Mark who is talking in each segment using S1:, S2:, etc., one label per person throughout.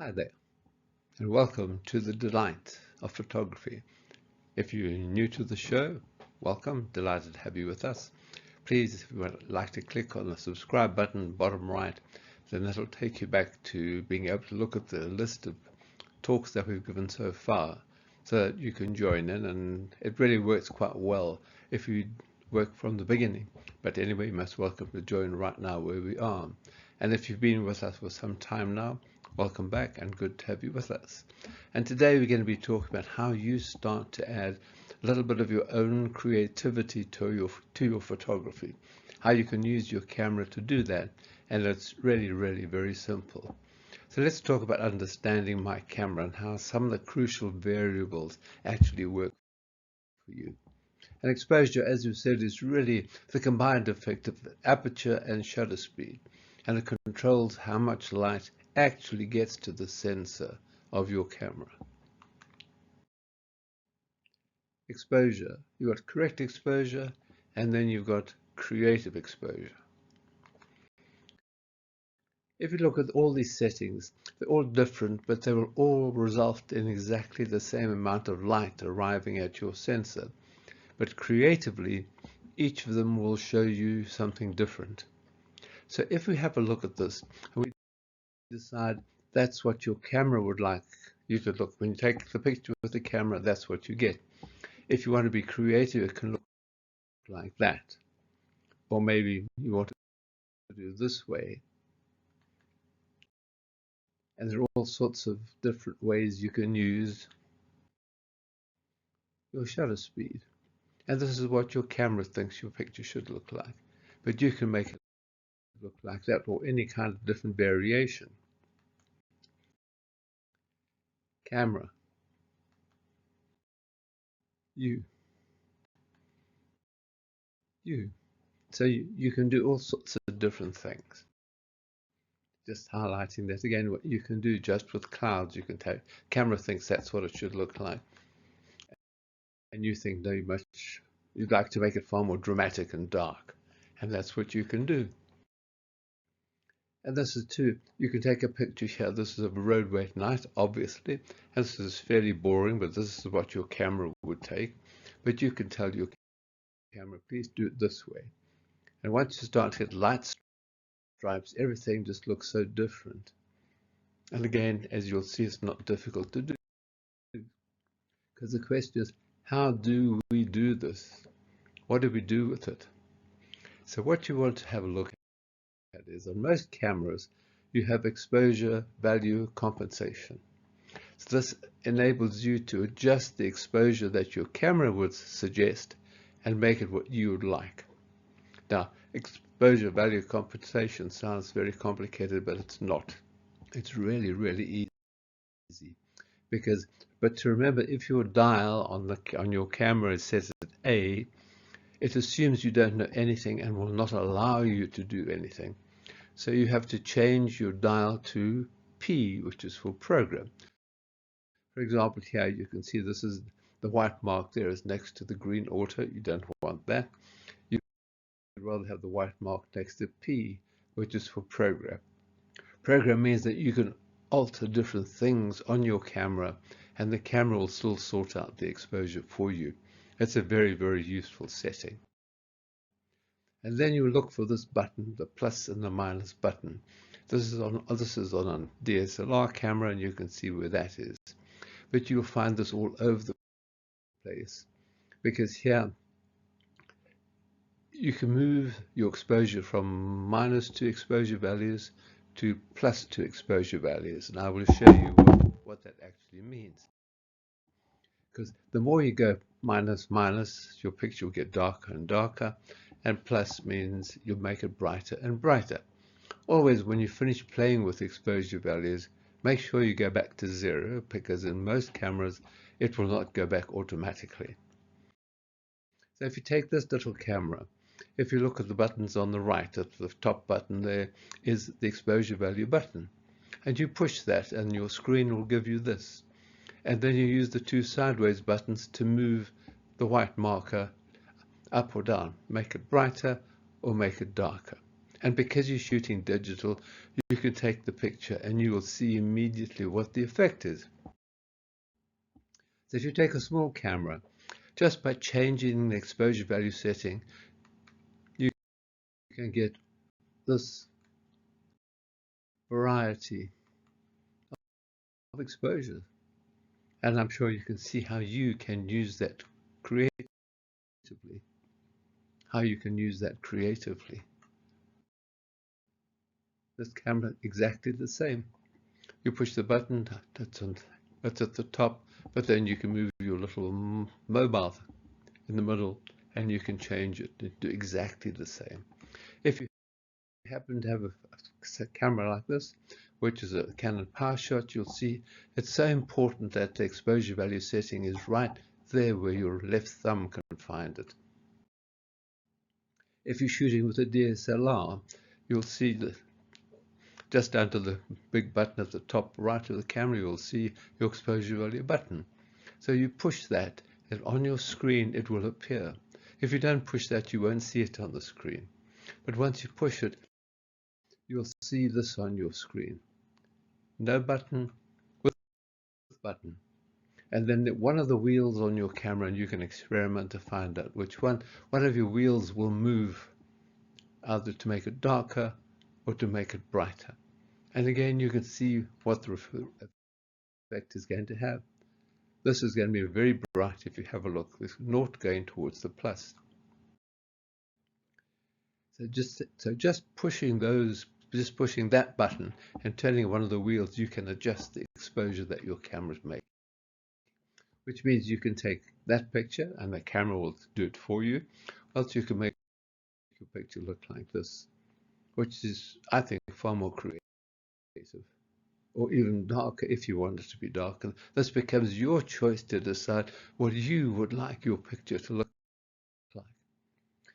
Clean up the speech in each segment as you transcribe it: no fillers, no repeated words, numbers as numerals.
S1: Hi there, and welcome to the delight of photography. If you're new to the show, welcome, delighted to have you with us. Please, if you would like to click on the subscribe button bottom right, then that'll take you back to being able to look at the list of talks that we've given so far so that you can join in, and it really works quite well if you work from the beginning. But anyway, you're most welcome to join right now where we are. And if you've been with us for some time now, welcome back and good to have you with us. And today we're going to be talking about how you start to add a little bit of your own creativity to your photography, how you can use your camera to do that, and it's really very simple. So let's talk about understanding my camera and how some of the crucial variables actually work for you. And exposure, as you said, is really the combined effect of aperture and shutter speed, and it controls how much light actually gets to the sensor of your camera. Exposure, you've got correct exposure, and then you've got creative exposure. If you look at all these settings, they're all different, but they will all result in exactly the same amount of light arriving at your sensor. But creatively, each of them will show you something different. So if we have a look at this, and we decide that's what your camera would like you to look. When you take the picture with the camera, that's what you get. If you want to be creative, it can look like that. Or maybe you want to do this way. And there are all sorts of different ways you can use your shutter speed. And this is what your camera thinks your picture should look like. But you can make it look like that or any kind of different variation. Camera, you. So you can do all sorts of different things. Just highlighting that again, what you can do just with clouds, you can take, camera thinks that's what it should look like. And you think, no, you'd like to make it far more dramatic and dark. And that's what you can do. And this is too, you can take a picture here. This is of a roadway at night, obviously. And this is fairly boring, but this is what your camera would take. But you can tell your camera, please do it this way. And once you start to get light stripes, everything just looks so different. And again, as you'll see, it's not difficult to do. Because the question is, how do we do this? What do we do with it? So what you want to have a look at is, on most cameras, you have exposure value compensation. So this enables you to adjust the exposure that your camera would suggest and make it what you would like. Now, exposure value compensation sounds very complicated, but it's not. It's really easy. But to remember, if your dial on your camera is set at A, it assumes you don't know anything and will not allow you to do anything. So you have to change your dial to P, which is for program. For example, here you can see this is the white mark there is next to the green auto. You don't want that. You'd rather have the white mark next to P, which is for program. Program means that you can alter different things on your camera and the camera will still sort out the exposure for you. It's a very useful setting. And then you look for this button, the plus and the minus button. This is on a DSLR camera and you can see where that is. But you'll find this all over the place because here you can move your exposure from -2 exposure values to +2 exposure values, and I will show you what that actually means. Because the more you go minus, your picture will get darker and darker, and plus means you'll make it brighter and brighter. Always, when you finish playing with exposure values, make sure you go back to 0, because in most cameras, it will not go back automatically. So if you take this little camera, if you look at the buttons on the right, at the top button there is the exposure value button. And you push that and your screen will give you this. And then you use the two sideways buttons to move the white marker up or down, make it brighter or make it darker. And because you're shooting digital, you can take the picture and you will see immediately what the effect is. So if you take a small camera, just by changing the exposure value setting, you can get this variety of exposures. And I'm sure you can see how you can use that creatively. How you can use that creatively. This camera exactly the same. You push the button that's at the top, but then you can move your little mobile in the middle and you can change it to do exactly the same. If you happen to have a camera like this, which is a Canon PowerShot, you'll see it's so important that the exposure value setting is right there where your left thumb can find it. If you're shooting with a DSLR, you'll see that just under the big button at the top right of the camera, you'll see your exposure value button. So you push that, and on your screen it will appear. If you don't push that, you won't see it on the screen. But once you push it, you'll see this on your screen. No button with button. And then one of the wheels on your camera, and you can experiment to find out which one of your wheels will move, either to make it darker or to make it brighter. And again, you can see what the effect is going to have. This is going to be very bright if you have a look. There's naught going towards the plus. So just pushing that button and turning one of the wheels, you can adjust the exposure that your cameras make. Which means you can take that picture and the camera will do it for you. Else you can make your picture look like this, which is, I think, far more creative. Or even darker if you want it to be darker. This becomes your choice to decide what you would like your picture to look like.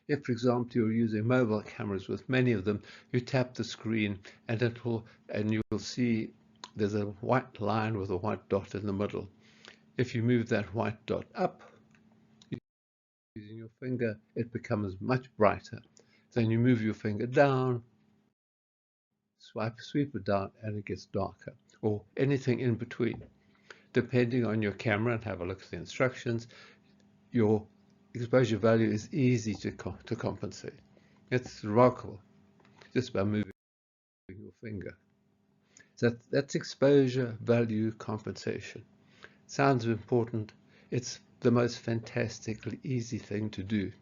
S1: If, for example, you're using mobile cameras with many of them, you tap the screen and you'll see there's a white line with a white dot in the middle. If you move that white dot up using your finger, it becomes much brighter. Then you move your finger down, sweep it down, and it gets darker, or anything in between. Depending on your camera, and have a look at the instructions, your exposure value is easy to compensate. It's remarkable just by moving your finger. So that's exposure value compensation. Sounds important. It's the most fantastically easy thing to do.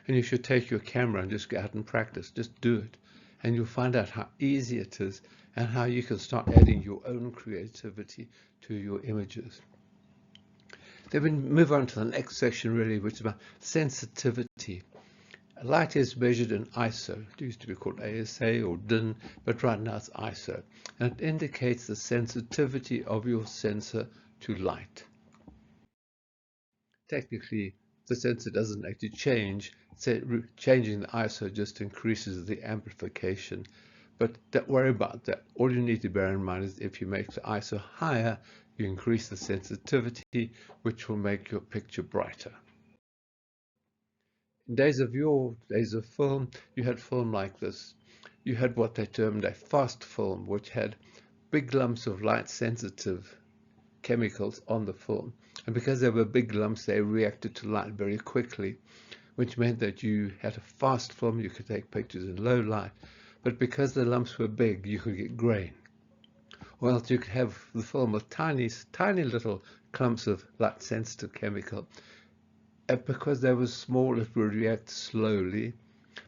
S1: And you should take your camera and just go out and practice. Just do it. And you'll find out how easy it is and how you can start adding your own creativity to your images. Then we move on to the next section, really, which is about sensitivity. Light is measured in ISO. It used to be called ASA or DIN, but right now it's ISO. And it indicates the sensitivity of your sensor to light. Technically, the sensor doesn't actually change. Changing the ISO just increases the amplification. But don't worry about that. All you need to bear in mind is if you make the ISO higher, you increase the sensitivity, which will make your picture brighter. In days of film, you had film like this. You had what they termed a fast film, which had big lumps of light sensitive chemicals on the film. And because they were big lumps, they reacted to light very quickly, which meant that you had a fast film, you could take pictures in low light. But because the lumps were big, you could get grain. Or else you could have the film with tiny little clumps of light sensitive chemical. And because they were small, it would react slowly,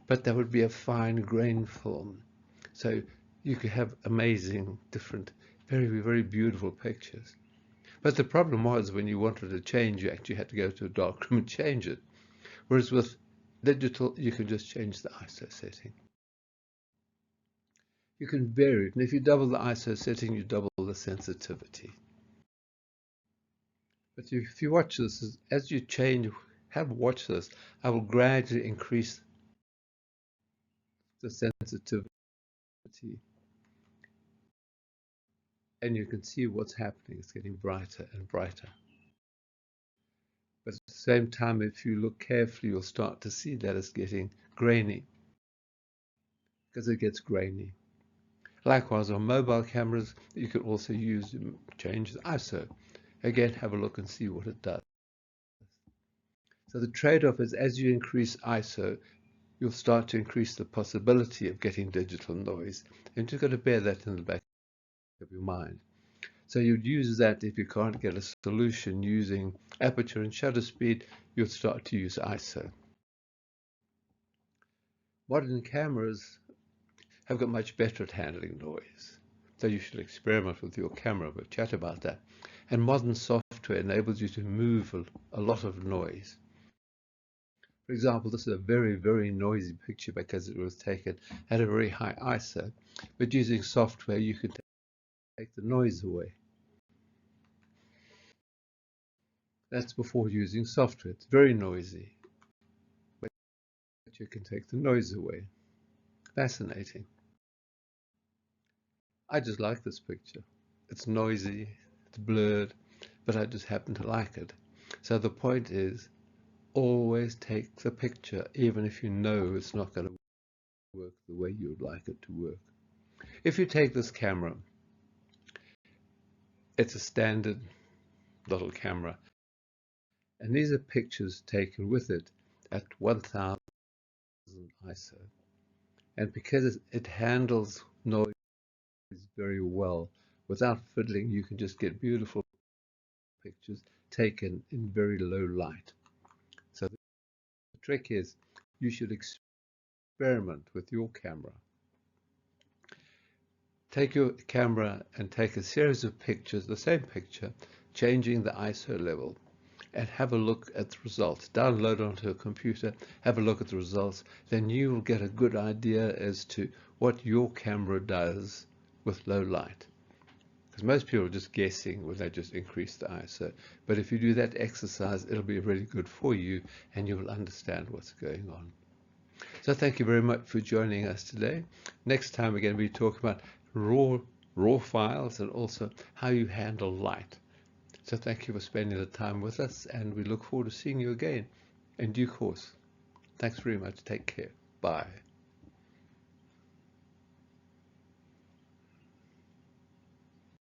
S1: but there would be a fine grain film. So you could have amazing, different, very, very beautiful pictures. But the problem was when you wanted to change, you actually had to go to a darkroom and change it. Whereas with digital, you can just change the ISO setting. You can vary it, and if you double the ISO setting, you double the sensitivity. But if you watch this, as you change, watch this, I will gradually increase the sensitivity, and you can see what's happening. It's getting brighter and brighter. But at the same time, if you look carefully, you'll start to see that it's getting grainy. because it gets grainy. Likewise, on mobile cameras, you can also change the ISO. Again, have a look and see what it does. So the trade-off is as you increase ISO, you'll start to increase the possibility of getting digital noise. And you've got to bear that in the back of your mind. So you'd use that if you can't get a solution using aperture and shutter speed, you'll start to use ISO. Modern cameras have got much better at handling noise. So you should experiment with your camera. We'll chat about that. And modern software enables you to move a lot of noise. For example, this is a very, very noisy picture because it was taken at a very high ISO. But using software, you can take the noise away. That's before using software. It's very noisy, but you can take the noise away. Fascinating. I just like this picture. It's noisy, it's blurred, but I just happen to like it. So the point is, always take the picture, even if you know it's not going to work the way you would like it to work. If you take this camera, it's a standard little camera, and these are pictures taken with it at 1000 ISO. And because it handles noise very well, without fiddling, you can just get beautiful pictures taken in very low light. So the trick is you should experiment with your camera. Take your camera and take a series of pictures, the same picture, changing the ISO level, and have a look at the results. Download onto a computer, have a look at the results, then you will get a good idea as to what your camera does with low light. Because most people are just guessing when they just increase the ISO. But if you do that exercise, it'll be really good for you and you will understand what's going on. So thank you very much for joining us today. Next time we're going to be talking about raw files and also how you handle light. So thank you for spending the time with us, and we look forward to seeing you again in due course. Thanks very much. Take care. Bye.